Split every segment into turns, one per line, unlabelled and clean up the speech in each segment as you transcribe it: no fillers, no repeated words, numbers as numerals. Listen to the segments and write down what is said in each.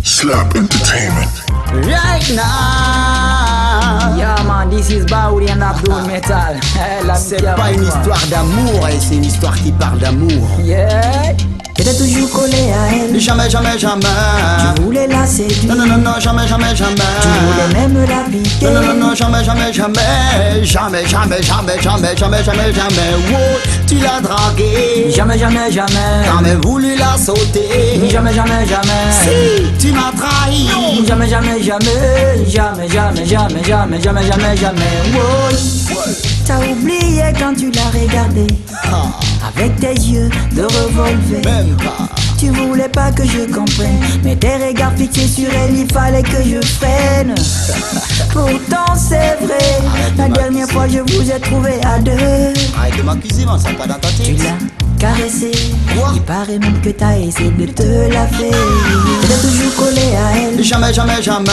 Slap Entertainment.
Right now.
Yeah man, this is Baouri and Abdul Metal.
C'est pas une histoire d'amour, c'est une histoire qui parle d'amour.
Yeah. T'étais toujours collé à elle.
Jamais, jamais, jamais.
Tu voulais la séduire.
Non, non, non, non, jamais, jamais, jamais.
Tu voulais même la piquer.
Non, non, non, non, jamais, jamais, jamais. Jamais, jamais, jamais, jamais, jamais, jamais, jamais. Oh, tu l'as draguée.
Jamais, jamais, jamais.
T'as même voulu la sauter.
Jamais, jamais, jamais.
Si, tu m'as trahi.
Jamais, jamais, jamais. Jamais, jamais, jamais, jamais, jamais, jamais, jamais. Oh. T'as oublié quand tu l'as regardé. Avec tes yeux de revolver.
Même pas.
Tu voulais pas que je comprenne, mais tes regards fixés sur elle, il fallait que je freine. Pourtant c'est vrai, la dernière fois je vous ai trouvé à deux.
Arrête de m'accuser, ça pas dans ta tête.
Tu l'as caressé,
Quoi?
il paraît même que t'as essayé de te la faire. T'es toujours collé à elle.
Jamais, jamais, jamais.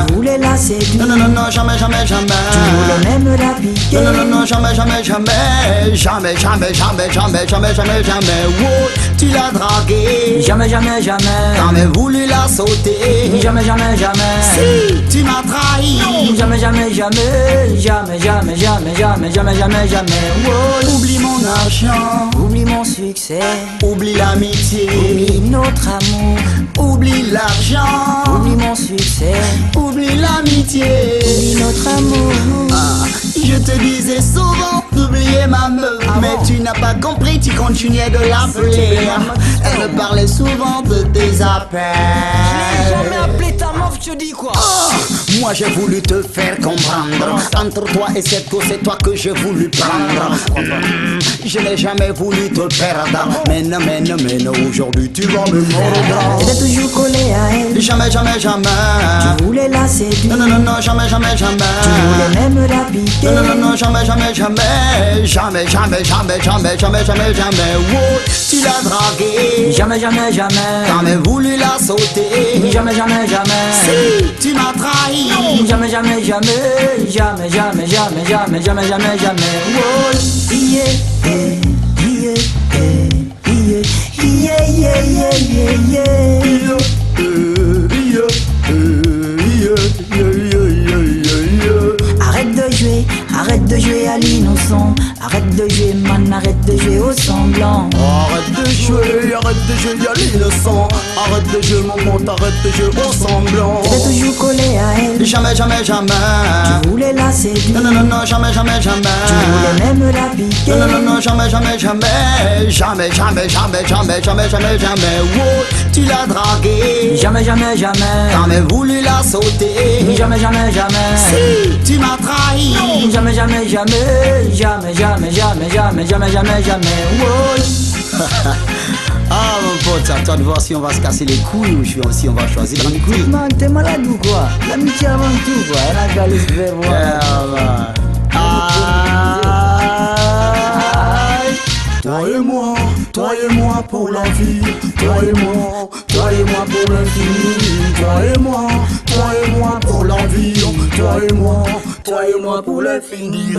Tu voulais la séduire.
Non, non, non, non, jamais, jamais, jamais.
Tu voulais même la piquer.
Non, non, non, non, jamais, jamais, jamais. Jamais, jamais, jamais, jamais, jamais, jamais, jamais. Oh, tu l'as draguée.
Jamais, jamais, jamais.
T'as même voulu la sauter.
Jamais, jamais, jamais.
Si, tu m'as trahi.
Jamais, jamais, jamais. Jamais, jamais, jamais, jamais, jamais, jamais, jamais. Oh.
Oublie mon argent.
Oublie mon succès,
Oublie l'amitié.
oublie notre amour,
Oublie l'argent.
oublie mon succès,
Oublie l'amitié.
oublie notre amour.
Ah, je te disais souvent d'oublier ma meuf, mais tu n'as pas compris, tu continuais de l'appeler. Elle me parlait souvent de tes appels.
Jamais appelé ta meuf, je te dis quoi?
Oh, moi j'ai voulu te faire comprendre. Entre toi et cette go, c'est toi que j'ai voulu prendre. Je n'ai jamais voulu te perdre. Mais non, mais non, mais non, aujourd'hui tu vas me mordre.
T'étais toujours collé à elle.
Jamais, jamais, jamais.
Tu voulais la séduire.
Non, non, non, non, jamais, jamais, jamais.
Tu voulais même la piquer.
Non, non, non, non, jamais, jamais, jamais. Jamais, jamais, jamais, jamais, jamais, jamais, jamais. Oh, tu l'as draguée.
Jamais, jamais, jamais.
T'as même voulu la sauter.
Jamais, jamais, jamais.
Si, tu m'as trahi.
Jamais, jamais, jamais. Jamais, jamais, jamais, jamais, jamais, jamais, jamais. Oh. Yeah, yeah, yeah, yeah, yeah, yeah, yeah, yeah. Arrête de jouer à l'innocent. Arrête de jouer man, arrête de jouer au semblant.
Arrête de jouer à l'innocent. Arrête de jouer mon monte, arrête de jouer au semblant.
T'es toujours collé à elle.
Jamais, jamais, jamais.
Tu voulais la séduire.
Non, non, non, non, jamais, jamais, jamais.
Tu voulais même la piquer.
Non, non, non, non, jamais, jamais, jamais. Jamais, jamais, jamais, jamais, jamais, jamais, jamais. Oh, tu l'as draguée.
Jamais, jamais, jamais.
T'as même voulu la sauter.
Jamais, jamais, jamais.
Si, tu m'as trahi.
Jamais, jamais, jamais. Jamais, jamais, jamais, jamais, jamais, jamais, jamais. Oh.
Ah mon pote, à toi de voir si on va se casser les couilles ou si on va choisir une couille.
Man, t'es malade ou quoi? L'amitié avant tout quoi. Elle a qu'à laisser faire voir.
Toi et moi pour la vie, toi et moi pour l'infini, toi et moi pour la vie, toi et moi pour l'infini.